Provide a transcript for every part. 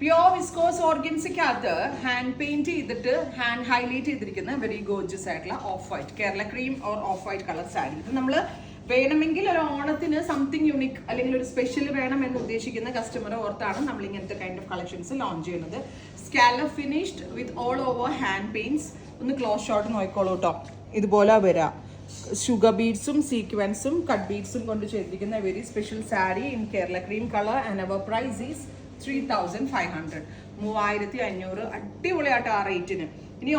Pure viscous ഓർഗൻസിക്കകത്ത് hand paint ചെയ്തിട്ട് hand highlight ചെയ്തിരിക്കുന്ന very gorgeous ആയിട്ടുള്ള of white Kerala cream or of white colour sari. ഇത് നമ്മൾ വേണമെങ്കിൽ ഒരു ഓണത്തിന് സംതിങ് യുണിക് അല്ലെങ്കിൽ ഒരു സ്പെഷ്യൽ വേണം എന്ന് ഉദ്ദേശിക്കുന്ന കസ്റ്റമറെ ഓർത്താണ് നമ്മൾ ഇങ്ങനത്തെ കൈൻഡ് ഓഫ് കളക്ഷൻസ് ലോഞ്ച് ചെയ്യുന്നത്. Scallop finished with all over hand paints. ഒന്ന് ക്ലോസ് ഷോട്ട് നോക്കിക്കോളൂ കേട്ടോ. ഇതുപോലെ വരാം. ഷുഗർ ബീഡ്സും സീക്വൻസും കട്ട് ബീഡ്സും കൊണ്ട് ചെയ്തിരിക്കുന്ന very special sari in Kerala cream colour and our price is 3500. 3500 അടിപൊളിയായിട്ട് ആ റേറ്റിന്. ഇനി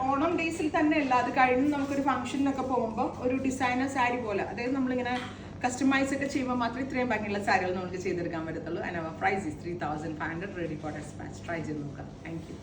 ഓണം ഡേയ്സിൽ തന്നെ അല്ല, അത് കഴിഞ്ഞ് നമുക്കൊരു ഫംഗ്ഷനൊക്കെ പോകുമ്പോൾ ഒരു ഡിസൈനർ സാരി പോലെ, അതായത് നമ്മളിങ്ങനെ കസ്റ്റമൈസ് ഒക്കെ ചെയ്യുമ്പോൾ മാത്രമേ ഇത്രയും ഭംഗിയുള്ള സാരികൾ നമുക്ക് ചെയ്തെടുക്കാൻ പറ്റത്തുള്ളൂ. And our price is 3500. Ready for dispatch. Try ചെയ്ത് നോക്കാം. Thank U.